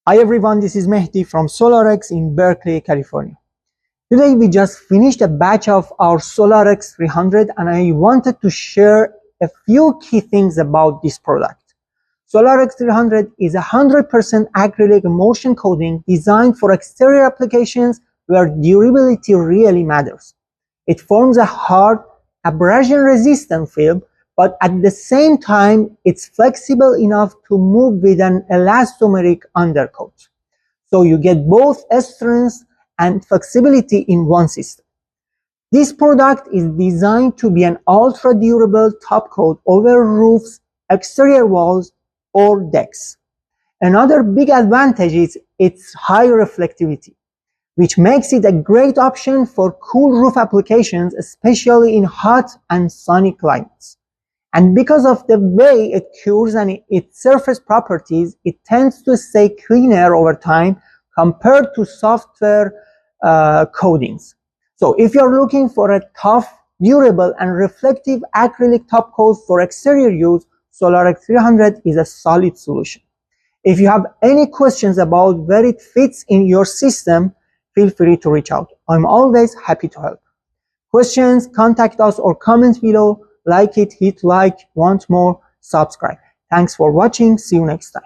Hi everyone, this is Mehdi from SolarEx in Berkeley, California. Today we just finished a batch of our SolarEx 300 and I wanted to share a few key things about this product. SolarEx 300 is 100% acrylic emulsion coating designed for exterior applications where durability really matters. It forms a hard, abrasion-resistant film, but at the same time, it's flexible enough to move with an elastomeric undercoat. So you get both strength and flexibility in one system. This product is designed to be an ultra-durable top coat over roofs, exterior walls, or decks. Another big advantage is its high reflectivity, which makes it a great option for cool roof applications, especially in hot and sunny climates. And because of the way it cures and its surface properties, it tends to stay cleaner over time compared to softer coatings. So if you're looking for a tough, durable, and reflective acrylic top coat for exterior use, SolarEx 300 is a solid solution. If you have any questions about where it fits in your system, feel free to reach out. I'm always happy to help. Questions, contact us or comments below. Like it, hit like, want more, subscribe. Thanks for watching. See you next time.